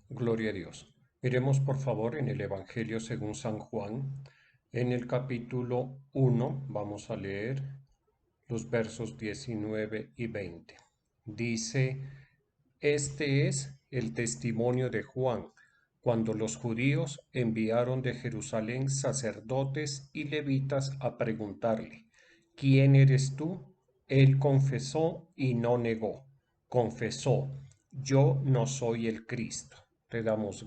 Gloria a Dios. Miremos por favor en el Evangelio según San Juan, en el capítulo 1, vamos a leer los versos 19 y 20. Dice, este es el testimonio de Juan, cuando los judíos enviaron de Jerusalén sacerdotes y levitas a preguntarle, ¿quién eres tú? Él confesó y no negó. Confesó, yo no soy el Cristo. Te damos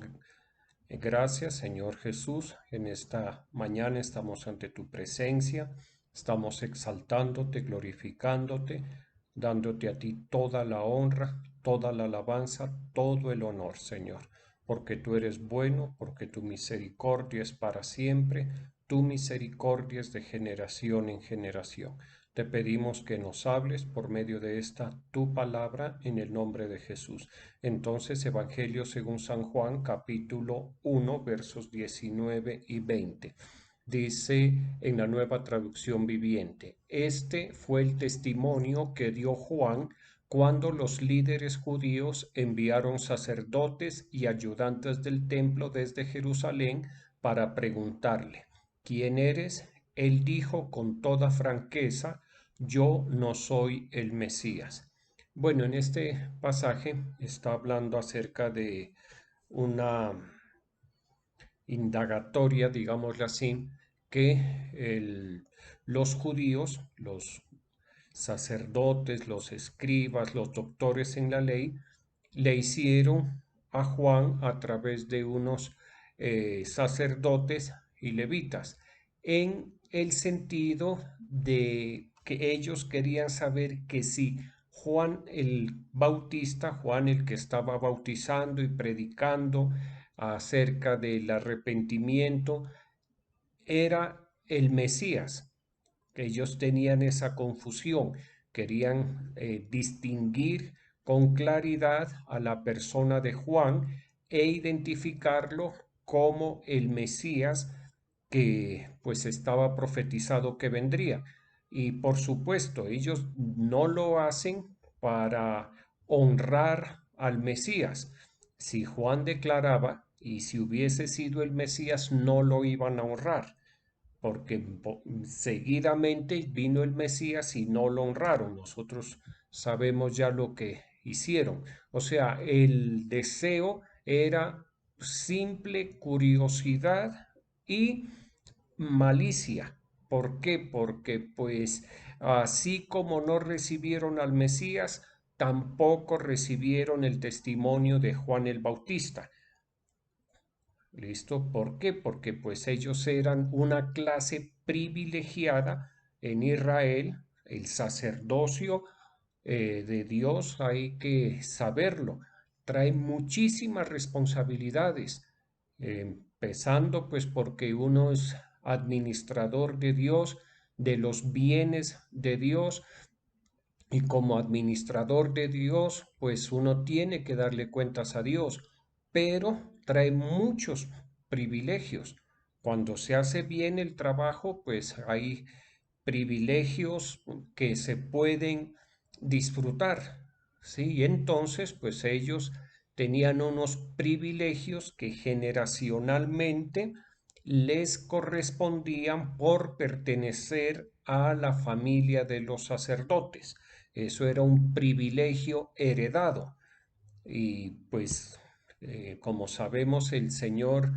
gracias, Señor Jesús. En esta mañana estamos ante tu presencia, estamos exaltándote, glorificándote, dándote a ti toda la honra, toda la alabanza, todo el honor, Señor, porque tú eres bueno, porque tu misericordia es para siempre, tu misericordia es de generación en generación. Te pedimos que nos hables por medio de esta tu palabra en el nombre de Jesús. Entonces, Evangelio según San Juan, capítulo 1, versos 19 y 20. Dice en la Nueva Traducción Viviente, este fue el testimonio que dio Juan cuando los líderes judíos enviaron sacerdotes y ayudantes del templo desde Jerusalén para preguntarle, ¿quién eres? Él dijo con toda franqueza, yo no soy el Mesías. Bueno, en este pasaje está hablando acerca de una indagatoria, digámoslo así, que los judíos, los sacerdotes, los escribas, los doctores en la ley, le hicieron a Juan a través de unos sacerdotes y levitas, en el sentido de que ellos querían saber que si Juan el Bautista, Juan el que estaba bautizando y predicando acerca del arrepentimiento, era el Mesías. Ellos tenían esa confusión, querían distinguir con claridad a la persona de Juan e identificarlo como el Mesías que pues estaba profetizado que vendría. Y por supuesto, ellos no lo hacen para honrar al Mesías. Si Juan declaraba y si hubiese sido el Mesías, no lo iban a honrar porque seguidamente vino el Mesías y no lo honraron. Nosotros sabemos ya lo que hicieron. O sea, el deseo era simple curiosidad y malicia. ¿Por qué? Porque pues así como no recibieron al Mesías, tampoco recibieron el testimonio de Juan el Bautista. ¿Listo? ¿Por qué? Porque pues ellos eran una clase privilegiada en Israel, el sacerdocio de Dios hay que saberlo, trae muchísimas responsabilidades, empezando pues porque uno es administrador de Dios, de los bienes de Dios, y como administrador de Dios, pues uno tiene que darle cuentas a Dios, pero trae muchos privilegios. Cuando se hace bien el trabajo, pues hay privilegios que se pueden disfrutar, ¿sí? Y entonces, pues ellos tenían unos privilegios que generacionalmente les correspondían por pertenecer a la familia de los sacerdotes. Eso era un privilegio heredado. Y pues, como sabemos, el Señor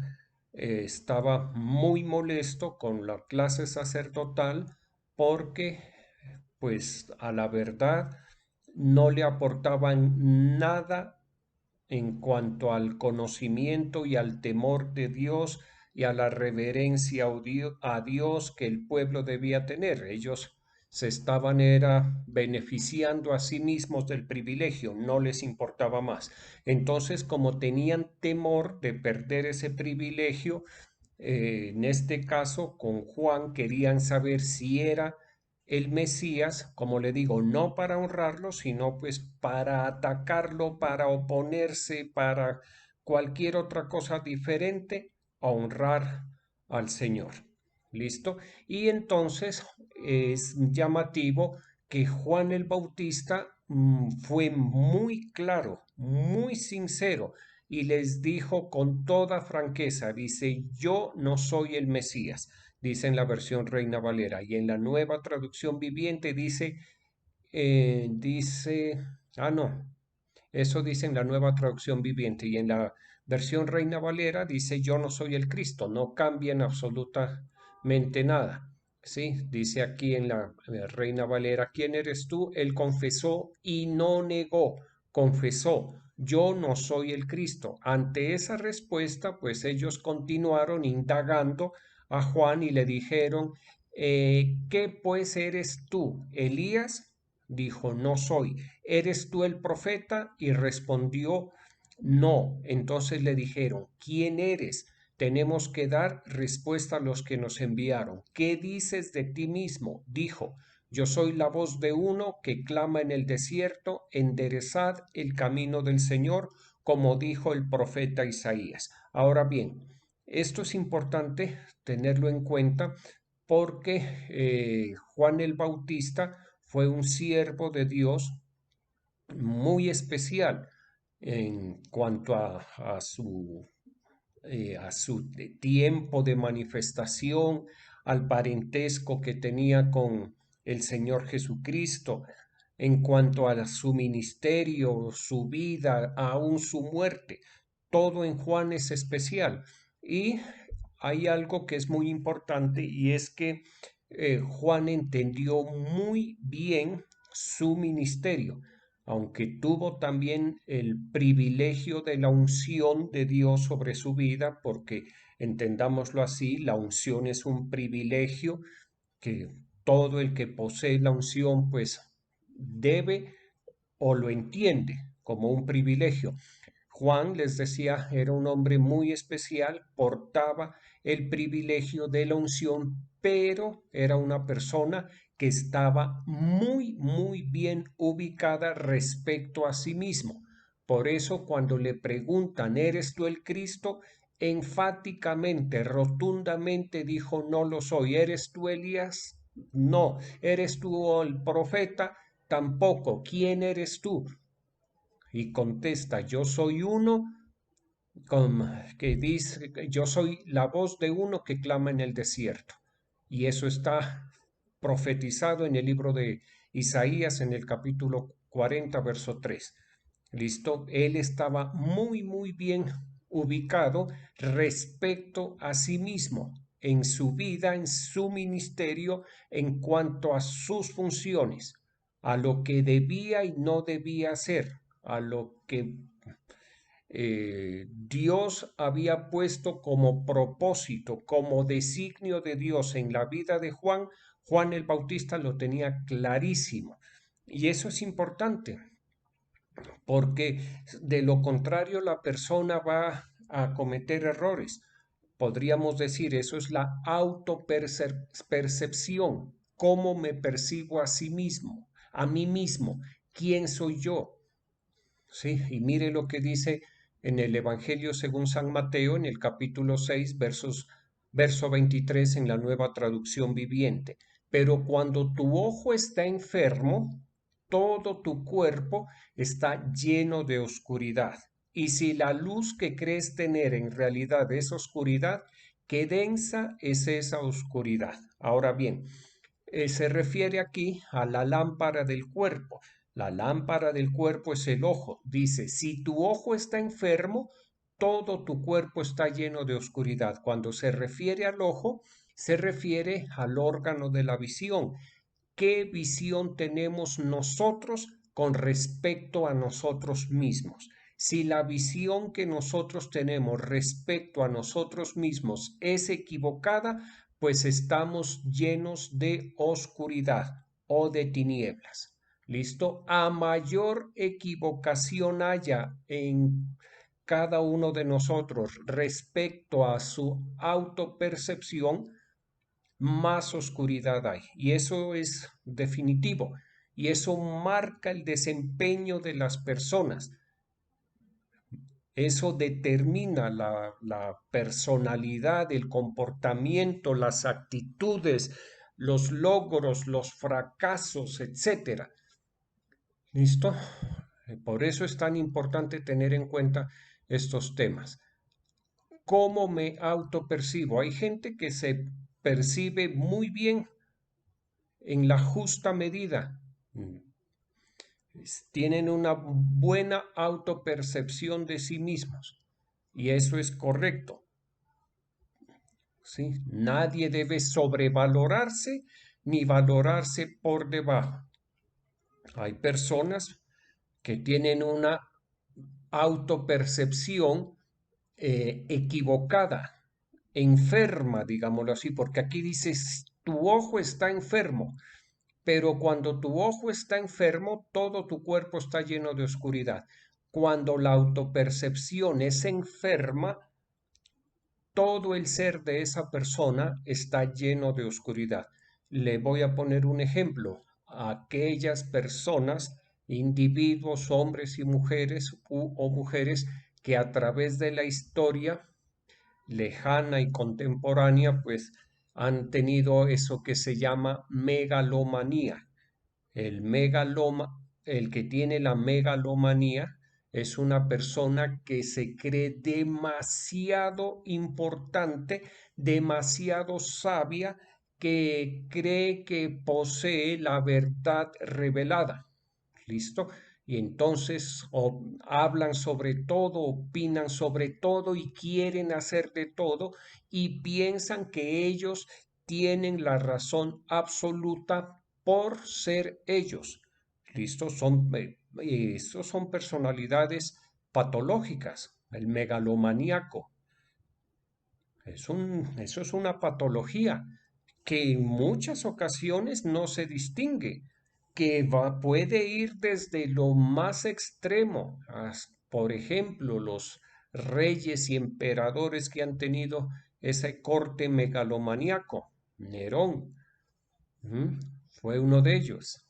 estaba muy molesto con la clase sacerdotal porque, pues, a la verdad, no le aportaban nada en cuanto al conocimiento y al temor de Dios y a la reverencia a Dios que el pueblo debía tener. Ellos se estaban era beneficiando a sí mismos del privilegio, no les importaba más. Entonces, como tenían temor de perder ese privilegio, en este caso con Juan querían saber si era el Mesías, como le digo, no para honrarlo, sino pues para atacarlo, para oponerse, para cualquier otra cosa diferente a honrar al Señor. ¿Listo? Y entonces es llamativo que Juan el Bautista fue muy claro, muy sincero y les dijo con toda franqueza, dice, yo no soy el Mesías, dice en la versión Reina Valera, y en la Nueva Traducción Viviente dice, no, eso dice en la Nueva Traducción Viviente, y en la versión Reina Valera dice, yo no soy el Cristo, no cambian absolutamente nada. Sí, dice aquí en la Reina Valera, ¿quién eres tú? Él confesó y no negó, confesó, yo no soy el Cristo. Ante esa respuesta, pues ellos continuaron indagando a Juan y le dijeron, ¿qué pues eres tú, Elías? Dijo, no soy. ¿Eres tú el profeta? Y respondió, no. Entonces le dijeron, ¿quién eres? Tenemos que dar respuesta a los que nos enviaron. ¿Qué dices de ti mismo? Dijo, yo soy la voz de uno que clama en el desierto, enderezad el camino del Señor, como dijo el profeta Isaías. Ahora bien, esto es importante tenerlo en cuenta porque Juan el Bautista fue un siervo de Dios muy especial en cuanto a su tiempo de manifestación, al parentesco que tenía con el Señor Jesucristo, en cuanto a su ministerio, su vida, aún su muerte. Todo en Juan es especial. Y hay algo que es muy importante y es que Juan entendió muy bien su ministerio, aunque tuvo también el privilegio de la unción de Dios sobre su vida, porque entendámoslo así, la unción es un privilegio que todo el que posee la unción pues debe o lo entiende como un privilegio. Juan, les decía, era un hombre muy especial, portaba el privilegio de la unción, pero era una persona que estaba muy bien ubicada respecto a sí mismo. Por eso cuando le preguntan, ¿eres tú el Cristo? Enfáticamente, rotundamente dijo, no lo soy. ¿Eres tú Elías? No. ¿Eres tú el profeta? Tampoco. ¿Quién eres tú? Y contesta, yo soy uno que dice, yo soy la voz de uno que clama en el desierto. Y eso está profetizado en el libro de Isaías en el capítulo 40, verso 3. ¿Listo? Él estaba muy bien ubicado respecto a sí mismo, en su vida, en su ministerio, en cuanto a sus funciones, a lo que debía y no debía hacer, a lo que Dios había puesto como propósito, como designio de Dios en la vida de Juan. Juan el Bautista lo tenía clarísimo. Y eso es importante, porque de lo contrario la persona va a cometer errores. Podríamos decir, eso es la autopercepción, cómo me percibo a sí mismo, a mí mismo, quién soy yo. Sí, y mire lo que dice en el Evangelio según San Mateo, en el capítulo 6, verso 23 en la Nueva Traducción Viviente. Pero cuando tu ojo está enfermo, todo tu cuerpo está lleno de oscuridad. Y si la luz que crees tener en realidad es oscuridad, qué densa es esa oscuridad. Ahora bien, se refiere aquí a la lámpara del cuerpo. La lámpara del cuerpo es el ojo. Dice, si tu ojo está enfermo, todo tu cuerpo está lleno de oscuridad. Cuando se refiere al ojo, se refiere al órgano de la visión. ¿Qué visión tenemos nosotros con respecto a nosotros mismos? Si la visión que nosotros tenemos respecto a nosotros mismos es equivocada, pues estamos llenos de oscuridad o de tinieblas. ¿Listo? A mayor equivocación haya en cada uno de nosotros respecto a su autopercepción, más oscuridad hay. Y eso es definitivo. Y eso marca el desempeño de las personas. Eso determina la personalidad, el comportamiento, las actitudes, los logros, los fracasos, etcétera. ¿Listo? Por eso es tan importante tener en cuenta estos temas. ¿Cómo me autopercibo? Hay gente que se percibe muy bien en la justa medida. Tienen una buena autopercepción de sí mismos y eso es correcto. ¿Sí? Nadie debe sobrevalorarse ni valorarse por debajo. Hay personas que tienen una autopercepción equivocada, enferma, digámoslo así, porque aquí dices, tu ojo está enfermo, pero cuando tu ojo está enfermo, todo tu cuerpo está lleno de oscuridad. Cuando la autopercepción es enferma, todo el ser de esa persona está lleno de oscuridad. Le voy a poner un ejemplo. Aquellas personas, individuos, hombres y mujeres o mujeres que a través de la historia lejana y contemporánea, pues han tenido eso que se llama megalomanía. El que tiene la megalomanía es una persona que se cree demasiado importante, demasiado sabia, que cree que posee la verdad revelada. ¿Listo? Y entonces hablan sobre todo, opinan sobre todo y quieren hacer de todo y piensan que ellos tienen la razón absoluta por ser ellos. ¿Listo? Estos son personalidades patológicas. El megalomaníaco eso es una patología que en muchas ocasiones no se distingue, que puede ir desde lo más extremo, por ejemplo, los reyes y emperadores que han tenido ese corte megalomaníaco. Nerón, ¿m? Fue uno de ellos.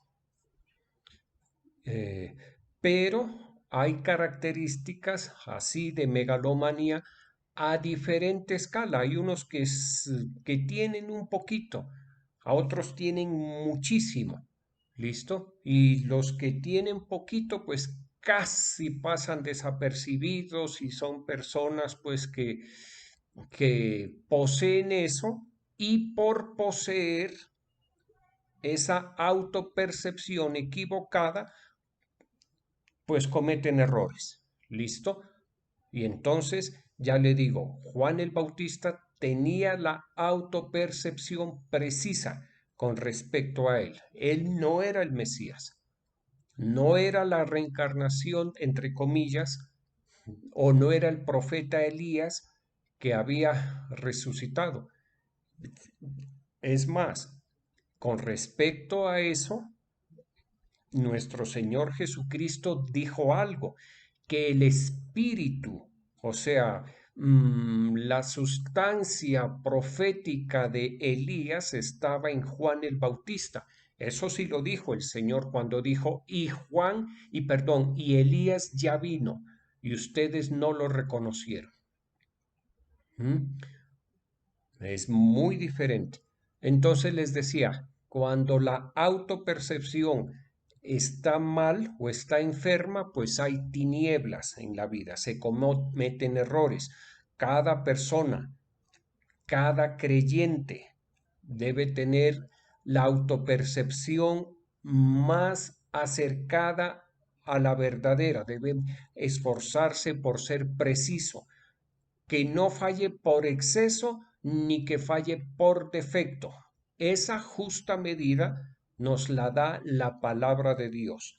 Eh, pero hay características así de megalomanía a diferente escala. Hay unos que tienen un poquito, a otros tienen muchísimo. ¿Listo? Y los que tienen poquito, pues casi pasan desapercibidos y son personas pues que poseen eso y por poseer esa autopercepción equivocada, pues cometen errores. ¿Listo? Y entonces, ya le digo, Juan el Bautista tenía la autopercepción precisa con respecto a él. Él no era el Mesías, no era la reencarnación, entre comillas, o no era el profeta Elías que había resucitado. Es más, con respecto a eso, nuestro Señor Jesucristo dijo algo, que el espíritu, o sea, la sustancia profética de Elías estaba en Juan el Bautista. Eso sí lo dijo el Señor cuando dijo, y Elías ya vino, y ustedes no lo reconocieron. ¿Mm? Es muy diferente. Entonces les decía, cuando la autopercepción está mal o está enferma, pues hay tinieblas en la vida, se cometen errores. Cada persona, cada creyente debe tener la autopercepción más acercada a la verdadera, debe esforzarse por ser preciso, que no falle por exceso ni que falle por defecto. Esa justa medida nos la da la palabra de Dios.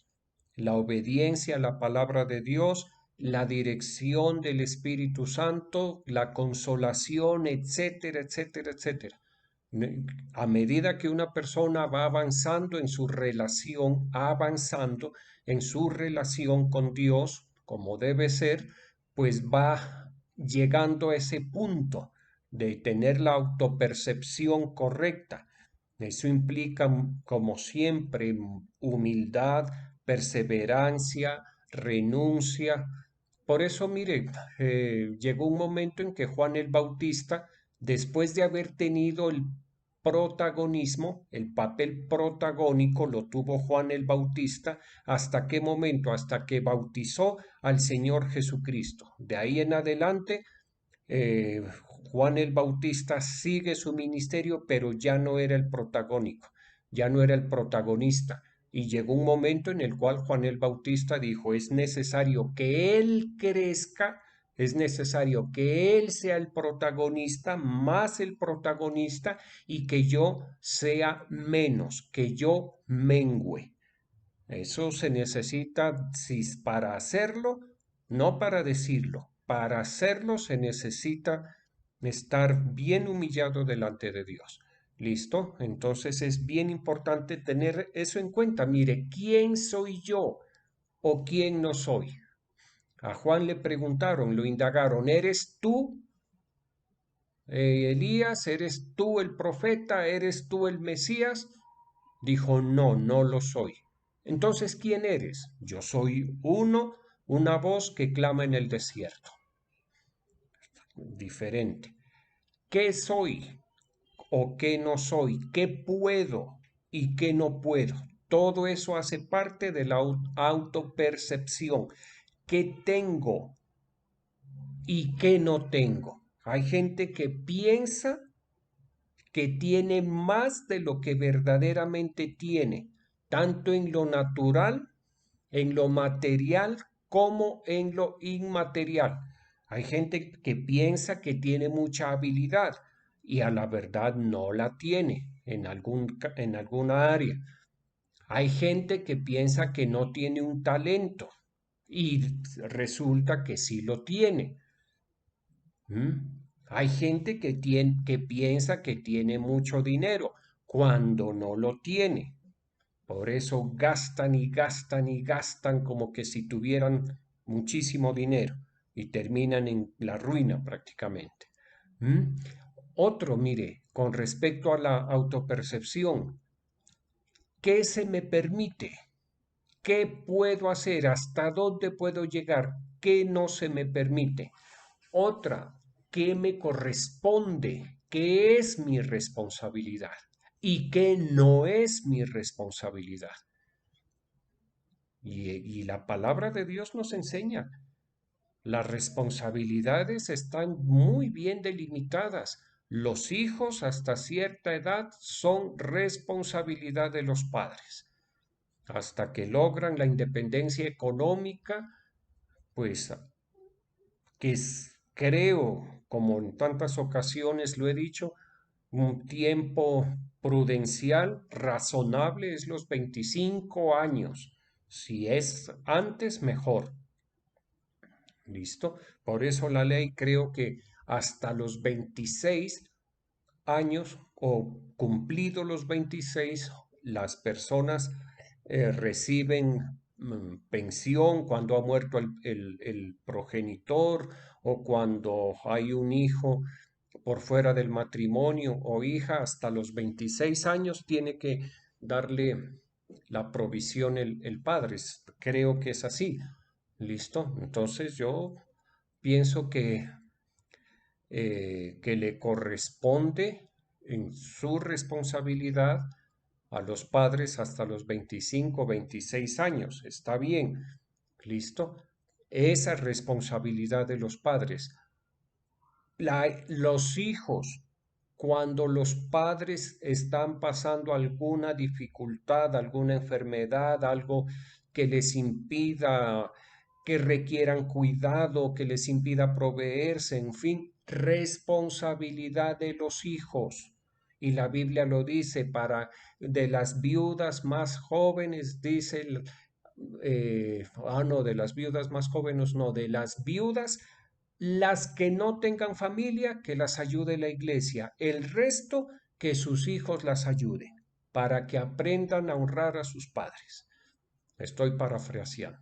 La obediencia a la palabra de Dios, la dirección del Espíritu Santo, la consolación, etcétera, etcétera, etcétera. A medida que una persona va avanzando en su relación, avanzando en su relación con Dios, como debe ser, pues va llegando a ese punto de tener la autopercepción correcta. Eso implica, como siempre, humildad, perseverancia, renuncia. Por eso, mire, llegó un momento en que Juan el Bautista, después de haber tenido el protagonismo, el papel protagónico lo tuvo Juan el Bautista. ¿Hasta qué momento? Hasta que bautizó al Señor Jesucristo. De ahí en adelante, eh, Juan el Bautista sigue su ministerio, pero ya no era el protagónico, ya no era el protagonista. Y llegó un momento en el cual Juan el Bautista dijo, es necesario que él crezca, es necesario que él sea el protagonista, más el protagonista, y que yo sea menos, que yo mengüe. Eso se necesita, si para hacerlo, no para decirlo, para hacerlo se necesita estar bien humillado delante de Dios. ¿Listo? Entonces es bien importante tener eso en cuenta. Mire, ¿quién soy yo o quién no soy? A Juan le preguntaron, lo indagaron, ¿eres tú, Elías? ¿Eres tú el profeta? ¿Eres tú el Mesías? Dijo, no, no lo soy. Entonces, ¿quién eres? Yo soy uno, una voz que clama en el desierto. Diferente. ¿Qué soy o qué no soy? ¿Qué puedo y qué no puedo? Todo eso hace parte de la autopercepción. ¿Qué tengo y qué no tengo? Hay gente que piensa que tiene más de lo que verdaderamente tiene, tanto en lo natural, en lo material, como en lo inmaterial. Hay gente que piensa que tiene mucha habilidad y a la verdad no la tiene en alguna área. Hay gente que piensa que no tiene un talento y resulta que sí lo tiene. Hay gente que piensa que tiene mucho dinero cuando no lo tiene. Por eso gastan y gastan y gastan como que si tuvieran muchísimo dinero y terminan en la ruina prácticamente. ¿Mm? Otro, mire, con respecto a la autopercepción, ¿qué se me permite? ¿Qué puedo hacer? ¿Hasta dónde puedo llegar? ¿Qué no se me permite? Otra, ¿qué me corresponde? ¿Qué es mi responsabilidad? ¿Y qué no es mi responsabilidad? Y la palabra de Dios nos enseña, las responsabilidades están muy bien delimitadas. Los hijos hasta cierta edad son responsabilidad de los padres. Hasta que logran la independencia económica, pues que creo, como en tantas ocasiones lo he dicho, un tiempo prudencial, razonable, es los 25 años. Si es antes, mejor. ¿Listo? Por eso la ley creo que hasta los 26 años o cumplidos los 26, las personas reciben pensión cuando ha muerto el progenitor o cuando hay un hijo por fuera del matrimonio o hija, hasta los 26 años tiene que darle la provisión el padre. Creo que es así. ¿Listo? Entonces yo pienso que le corresponde en su responsabilidad a los padres hasta los 25, 26 años. Está bien, listo. Esa responsabilidad de los padres. Los hijos, cuando los padres están pasando alguna dificultad, alguna enfermedad, algo que les impida, que requieran cuidado, que les impida proveerse, en fin, responsabilidad de los hijos. Y la Biblia lo dice, de las viudas más jóvenes, dice, no, de las viudas más jóvenes, no, de las viudas, las que no tengan familia, que las ayude la iglesia, el resto, que sus hijos las ayuden, para que aprendan a honrar a sus padres. Estoy parafraseando.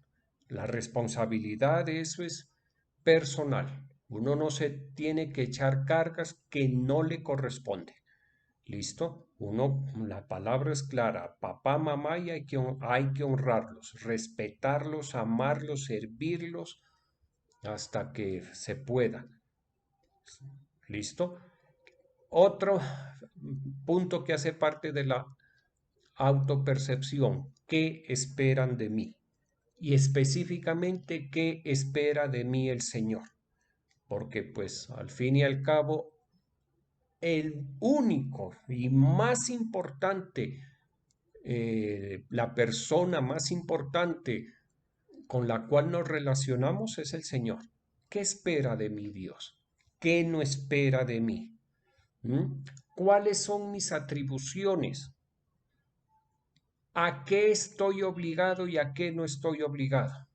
La responsabilidad de eso es personal. Uno no se tiene que echar cargas que no le corresponden. ¿Listo? La palabra es clara, papá, mamá, y hay que honrarlos, respetarlos, amarlos, servirlos hasta que se pueda. ¿Listo? Otro punto que hace parte de la autopercepción, ¿qué esperan de mí? Y específicamente, ¿qué espera de mí el Señor? Porque pues al fin y al cabo, el único y más importante, la persona más importante con la cual nos relacionamos es el Señor. ¿Qué espera de mí Dios? ¿Qué no espera de mí? ¿Mm? ¿Cuáles son mis atribuciones? ¿A qué estoy obligado y a qué no estoy obligado?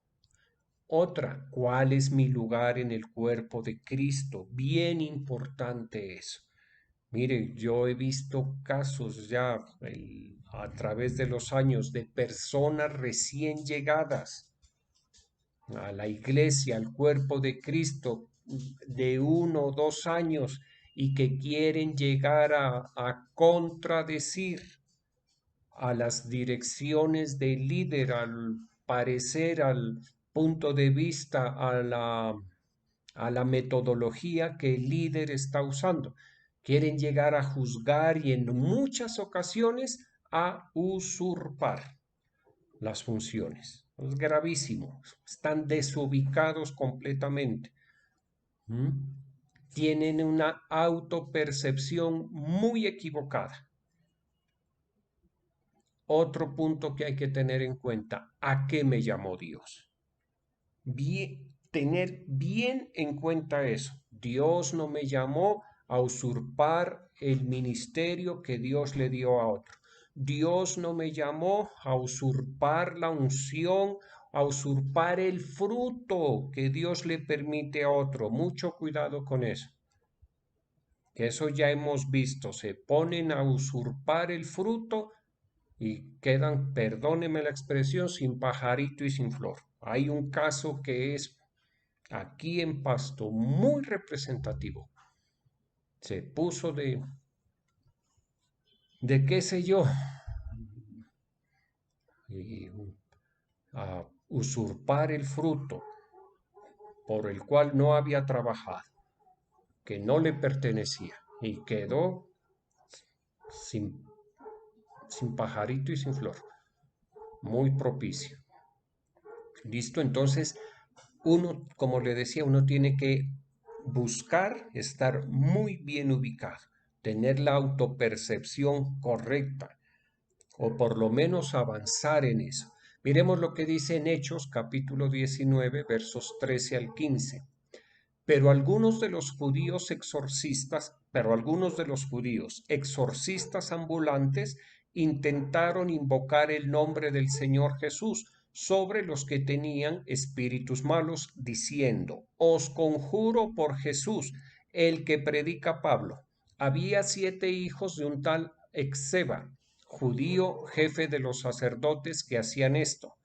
Otra, ¿cuál es mi lugar en el cuerpo de Cristo? Bien importante eso. Mire, yo he visto casos ya a través de los años de personas recién llegadas a la iglesia, al cuerpo de Cristo, de 1 o 2 años y que quieren llegar a contradecir a las direcciones del líder, al parecer, al punto de vista, a la metodología que el líder está usando. Quieren llegar a juzgar y en muchas ocasiones a usurpar las funciones. Es gravísimo. Están desubicados completamente. ¿Mm? Tienen una autopercepción muy equivocada. Otro punto que hay que tener en cuenta, ¿a qué me llamó Dios? Tener bien en cuenta eso. Dios no me llamó a usurpar el ministerio que Dios le dio a otro. Dios no me llamó a usurpar la unción, a usurpar el fruto que Dios le permite a otro. Mucho cuidado con eso. Que eso ya hemos visto. Se ponen a usurpar el fruto y quedan, perdóneme la expresión, sin pajarito y sin flor. Hay un caso que es aquí en Pasto muy representativo. Se puso de qué sé yo, y a usurpar el fruto por el cual no había trabajado, que no le pertenecía, y quedó sin, sin pajarito y sin flor. Muy propicio. Listo, entonces uno, como le decía, uno tiene que buscar estar muy bien ubicado, tener la autopercepción correcta o por lo menos avanzar en eso. Miremos lo que dice en Hechos capítulo 19 versos 13 al 15. Pero algunos de los judíos exorcistas ambulantes intentaron invocar el nombre del Señor Jesús sobre los que tenían espíritus malos, diciendo: Os conjuro por Jesús, el que predica Pablo. Había 7 hijos de un tal Exeba, judío, jefe de los sacerdotes, que hacían esto.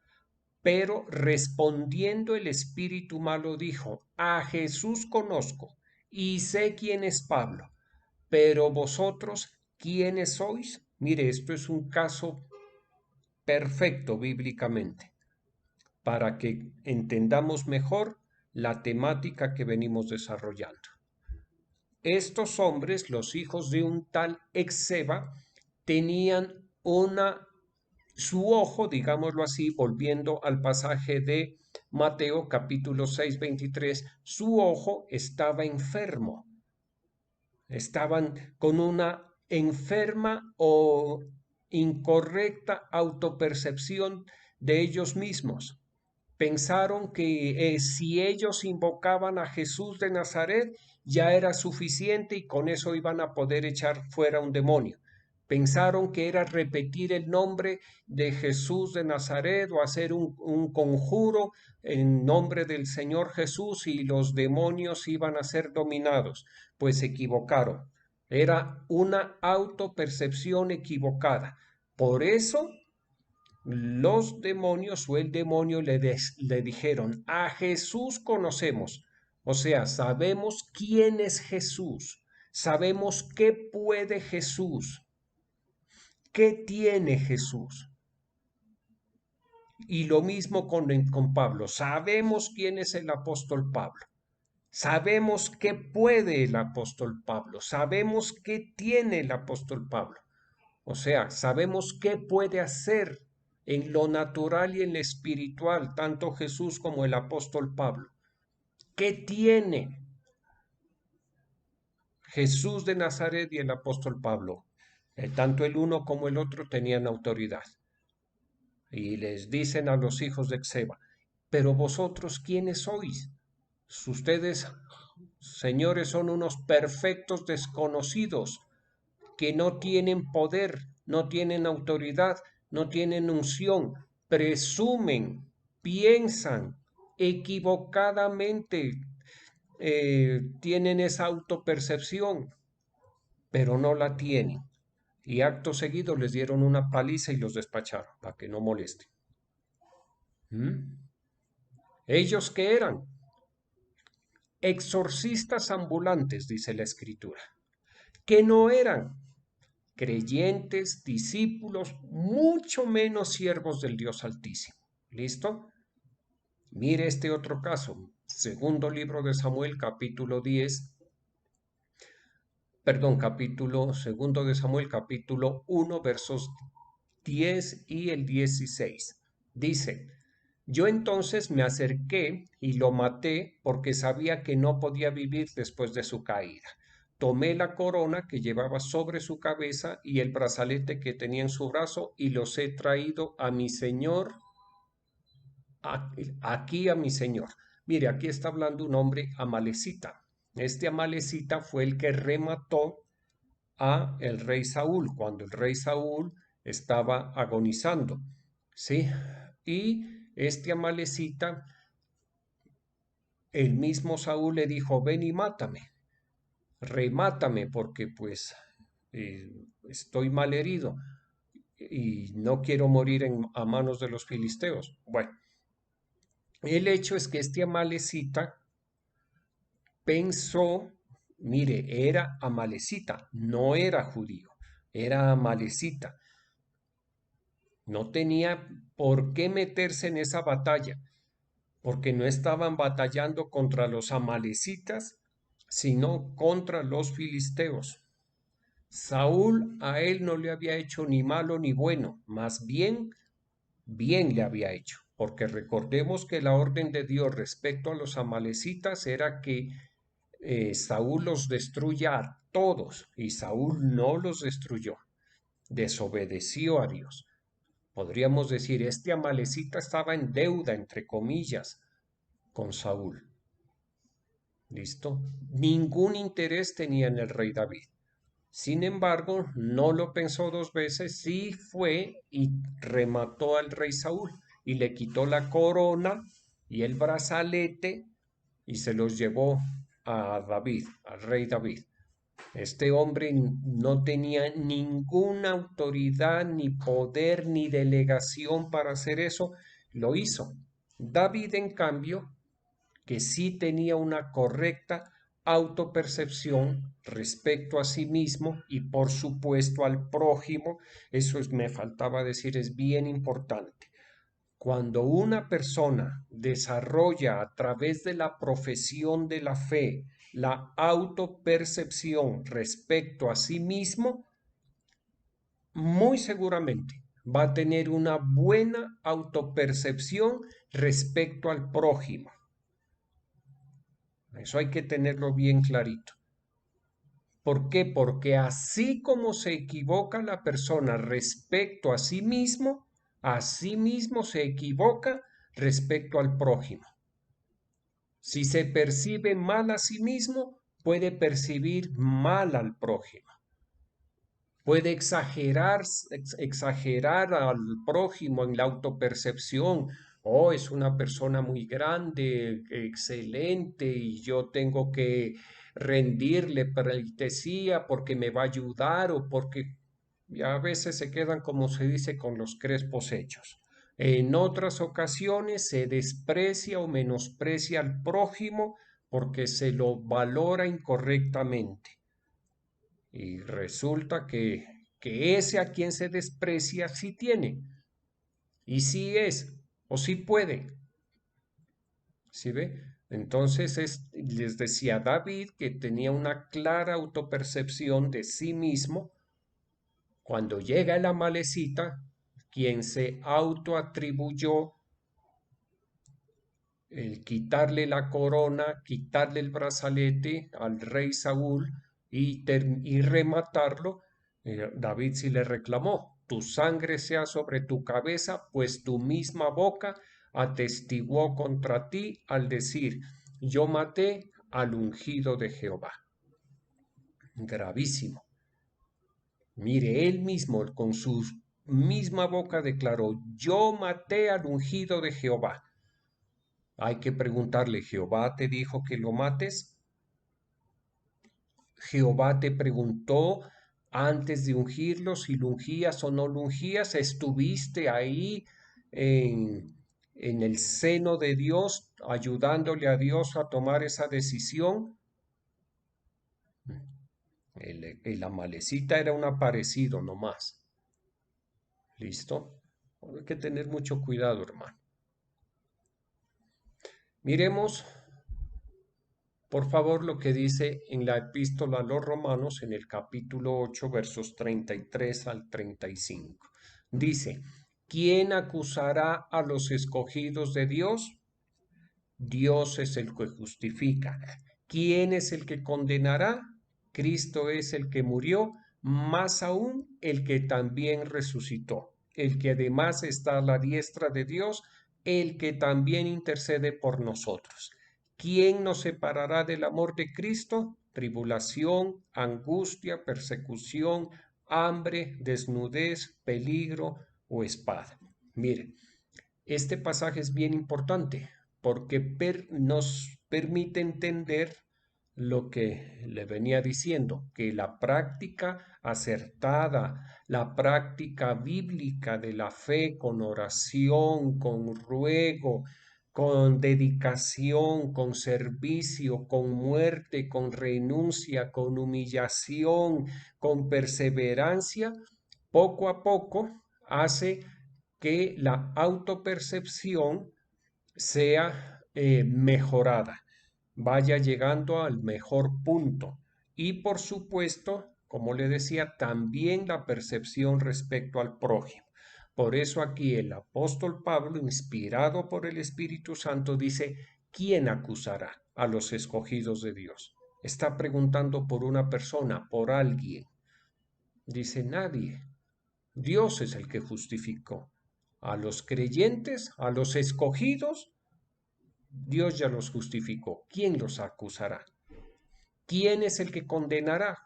Pero respondiendo el espíritu malo dijo: A Jesús conozco y sé quién es Pablo, pero vosotros, ¿quiénes sois? Mire, esto es un caso perfecto bíblicamente para que entendamos mejor la temática que venimos desarrollando. Estos hombres, los hijos de un tal Exeba, tenían su ojo, digámoslo así, volviendo al pasaje de Mateo capítulo 6, 23, su ojo estaba enfermo. Estaban con una enferma o incorrecta autopercepción de ellos mismos. Pensaron que si ellos invocaban a Jesús de Nazaret ya era suficiente y con eso iban a poder echar fuera un demonio. Pensaron que era repetir el nombre de Jesús de Nazaret o hacer un conjuro en nombre del Señor Jesús y los demonios iban a ser dominados. Pues se equivocaron. Era una autopercepción equivocada. Por eso los demonios o el demonio le dijeron: a Jesús conocemos, o sea, sabemos quién es Jesús, sabemos qué puede Jesús, qué tiene Jesús. Y lo mismo con Pablo, sabemos quién es el apóstol Pablo. Sabemos qué puede el apóstol Pablo, sabemos qué tiene el apóstol Pablo. O sea, sabemos qué puede hacer en lo natural y en lo espiritual, tanto Jesús como el apóstol Pablo. ¿Qué tiene Jesús de Nazaret y el apóstol Pablo? Tanto el uno como el otro tenían autoridad. Y les dicen a los hijos de Exeba, pero vosotros, ¿quiénes sois? Ustedes, señores, son unos perfectos desconocidos que no tienen poder, no tienen autoridad, no tienen unción, presumen, piensan equivocadamente, tienen esa autopercepción, pero no la tienen. Y acto seguido les dieron una paliza y los despacharon para que no molesten. ¿Mm? ¿Ellos qué eran? Exorcistas ambulantes, dice la escritura, que no eran creyentes, discípulos, mucho menos siervos del Dios Altísimo. ¿Listo? Mire este otro caso. Segundo libro de Samuel, capítulo 10, perdón, segundo de Samuel, capítulo 1, versos 10 y el 16. Dice, yo entonces me acerqué y lo maté porque sabía que no podía vivir después de su caída. Tomé la corona que llevaba sobre su cabeza y el brazalete que tenía en su brazo y los he traído a mi señor, aquí a mi señor. Mire, aquí está hablando un hombre amalecita. Este amalecita fue el que remató a el rey Saúl cuando el rey Saúl estaba agonizando, ¿sí? Y este amalecita, el mismo Saúl le dijo, ven y mátame, remátame porque pues estoy mal herido y no quiero morir a manos de los filisteos. Bueno, el hecho es que este amalecita pensó, mire, era amalecita, no era judío, era amalecita. No tenía por qué meterse en esa batalla, porque no estaban batallando contra los amalecitas, sino contra los filisteos. Saúl a él no le había hecho ni malo ni bueno, más bien, bien le había hecho, porque recordemos que la orden de Dios respecto a los amalecitas era que Saúl los destruya a todos, y Saúl no los destruyó, desobedeció a Dios. Podríamos decir, este amalecita estaba en deuda, entre comillas, con Saúl. ¿Listo? Ningún interés tenía en el rey David. Sin embargo, no lo pensó dos veces, sí fue y remató al rey Saúl y le quitó la corona y el brazalete y se los llevó a David, al rey David. Este hombre no tenía ninguna autoridad, ni poder, ni delegación para hacer eso. Lo hizo. David, en cambio, que sí tenía una correcta autopercepción respecto a sí mismo y por supuesto al prójimo, eso me faltaba decir, es bien importante. Cuando una persona desarrolla a través de la profesión de la fe la autopercepción respecto a sí mismo, muy seguramente va a tener una buena autopercepción respecto al prójimo. Eso hay que tenerlo bien clarito. ¿Por qué? Porque así como se equivoca la persona respecto a sí mismo se equivoca respecto al prójimo. Si se percibe mal a sí mismo, puede percibir mal al prójimo. Puede exagerar al prójimo en la autopercepción. Oh, es una persona muy grande, excelente, y yo tengo que rendirle pleitesía porque me va a ayudar o porque y a veces se quedan, como se dice, con los crespos hechos. En otras ocasiones se desprecia o menosprecia al prójimo porque se lo valora incorrectamente. Y resulta que ese a quien se desprecia sí tiene, y sí es, o sí puede. ¿Sí ve? Entonces les decía David que tenía una clara autopercepción de sí mismo. Cuando llega el Amalecita, quien se autoatribuyó el quitarle la corona, quitarle el brazalete al rey Saúl y rematarlo, David sí le reclamó: tu sangre sea sobre tu cabeza, pues tu misma boca atestiguó contra ti al decir: yo maté al ungido de Jehová. Gravísimo. Mire, él mismo con su misma boca declaró: yo maté al ungido de Jehová. Hay que preguntarle: ¿Jehová te dijo que lo mates? ¿Jehová te preguntó antes de ungirlo si lo ungías o no lo ungías? ¿Estuviste ahí en el seno de Dios, ayudándole a Dios a tomar esa decisión? El Amalecita era un aparecido nomás. ¿Listo? Hay que tener mucho cuidado, hermano. Miremos, por favor, lo que dice en la epístola a los Romanos en el capítulo 8, versos 33 al 35. Dice: ¿quién acusará a los escogidos de Dios? Dios es el que justifica. ¿Quién es el que condenará? Cristo es el que murió, más aún el que también resucitó, el que además está a la diestra de Dios, el que también intercede por nosotros. ¿Quién nos separará del amor de Cristo? Tribulación, angustia, persecución, hambre, desnudez, peligro o espada. Miren, este pasaje es bien importante porque nos permite entender lo que le venía diciendo, que la práctica acertada, la práctica bíblica de la fe con oración, con ruego, con dedicación, con servicio, con muerte, con renuncia, con humillación, con perseverancia, poco a poco hace que la autopercepción sea mejorada, vaya llegando al mejor punto. Y por supuesto, como le decía, también la percepción respecto al prójimo. Por eso aquí el apóstol Pablo, inspirado por el Espíritu Santo, dice: ¿quién acusará a los escogidos de Dios? Está preguntando por una persona, por alguien. Dice: nadie. Dios es el que justificó. A los creyentes, a los escogidos, Dios ya los justificó. ¿Quién los acusará? ¿Quién es el que condenará?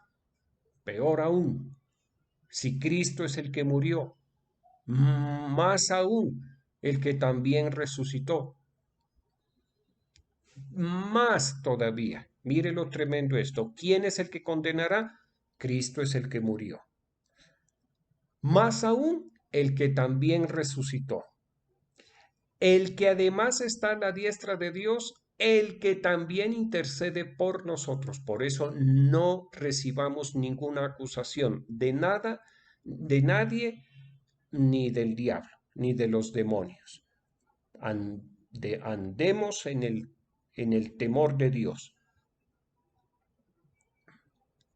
Peor aún, si Cristo es el que murió, más aún el que también resucitó, más todavía. Mire lo tremendo esto. ¿Quién es el que condenará? Cristo es el que murió. Más aún el que también resucitó, el que además está a la diestra de Dios, el que también intercede por nosotros. Por eso no recibamos ninguna acusación de nada, de nadie, ni del diablo, ni de los demonios. Andemos en el temor de Dios,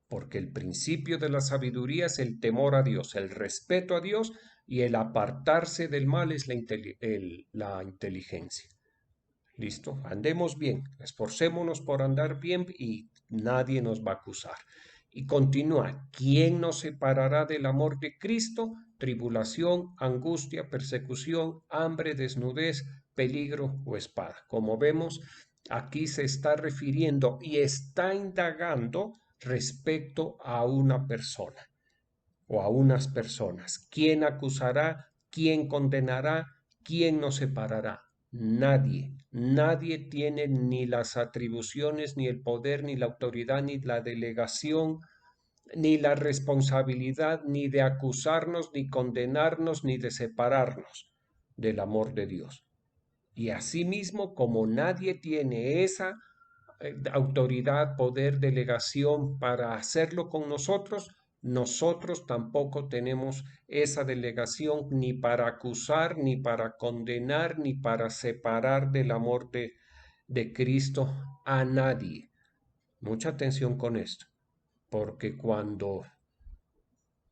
porque el principio de la sabiduría es el temor a Dios, el respeto a Dios, y el apartarse del mal es la inteligencia. ¿Listo? Andemos bien, esforcémonos por andar bien y nadie nos va a acusar. Y continúa: ¿quién nos separará del amor de Cristo? Tribulación, angustia, persecución, hambre, desnudez, peligro o espada. Como vemos, aquí se está refiriendo y está indagando respecto a una persona o a unas personas. ¿Quién acusará? ¿Quién condenará? ¿Quién nos separará? Nadie. Nadie tiene ni las atribuciones, ni el poder, ni la autoridad, ni la delegación, ni la responsabilidad, ni de acusarnos, ni condenarnos, ni de separarnos del amor de Dios. Y asimismo, como nadie tiene esa autoridad, poder, delegación para hacerlo con nosotros, nosotros tampoco tenemos esa delegación ni para acusar, ni para condenar, ni para separar del amor de Cristo a nadie. Mucha atención con esto, porque cuando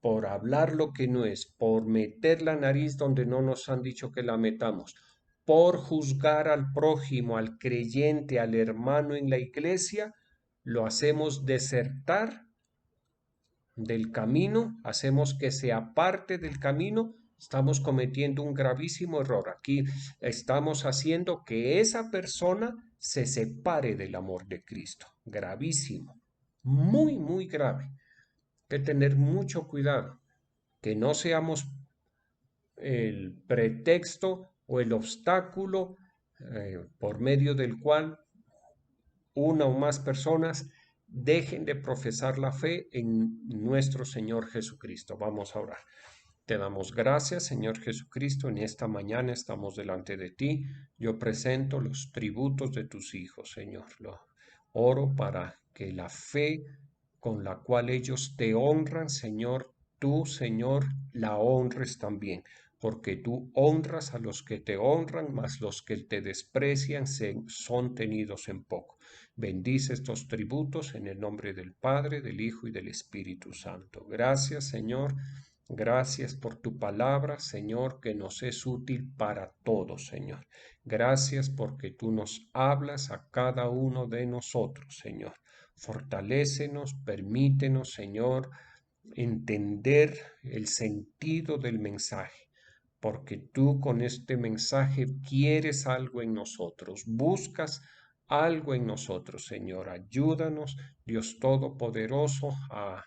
por hablar lo que no es, por meter la nariz donde no nos han dicho que la metamos, por juzgar al prójimo, al creyente, al hermano en la iglesia, lo hacemos desertar del camino, hacemos que se aparte del camino, estamos cometiendo un gravísimo error. Aquí estamos haciendo que esa persona se separe del amor de Cristo. Gravísimo, muy, muy grave. Hay que tener mucho cuidado, que no seamos el pretexto o el obstáculo por medio del cual una o más personas dejen de profesar la fe en nuestro Señor Jesucristo. Vamos a orar. Te damos gracias, Señor Jesucristo. En esta mañana estamos delante de ti. Yo presento los tributos de tus hijos, Señor. Lo oro para que la fe con la cual ellos te honran, Señor, tú, Señor, la honres también, porque tú honras a los que te honran, mas los que te desprecian son tenidos en poco. Bendice estos tributos en el nombre del Padre, del Hijo y del Espíritu Santo. Gracias, Señor. Gracias por tu palabra, Señor, que nos es útil para todos, Señor. Gracias porque tú nos hablas a cada uno de nosotros, Señor. Fortalécenos, permítenos, Señor, entender el sentido del mensaje, porque tú con este mensaje quieres algo en nosotros, buscas algo en nosotros, Señor. Ayúdanos, Dios Todopoderoso, a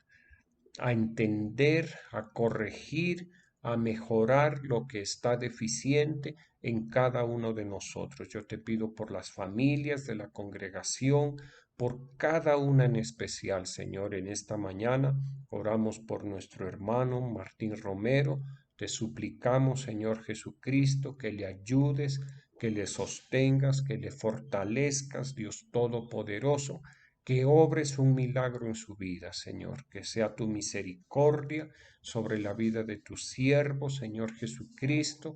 entender, a corregir, a mejorar lo que está deficiente en cada uno de nosotros. Yo te pido por las familias de la congregación, por cada una en especial, Señor, en esta mañana. Oramos por nuestro hermano Martín Romero. Te suplicamos, Señor Jesucristo, que le ayudes, que le sostengas, que le fortalezcas, Dios Todopoderoso, que obres un milagro en su vida, Señor, que sea tu misericordia sobre la vida de tu siervo, Señor Jesucristo,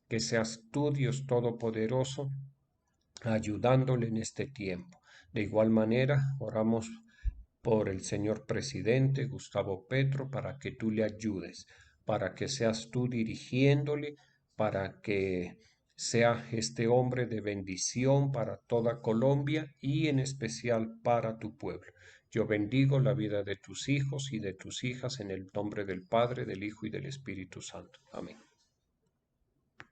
que seas tú, Dios Todopoderoso, ayudándole en este tiempo. De igual manera, oramos por el señor presidente Gustavo Petro para que tú le ayudes, para que seas tú dirigiéndole, para que sea este hombre de bendición para toda Colombia y en especial para tu pueblo. Yo bendigo la vida de tus hijos y de tus hijas en el nombre del Padre, del Hijo y del Espíritu Santo. Amén.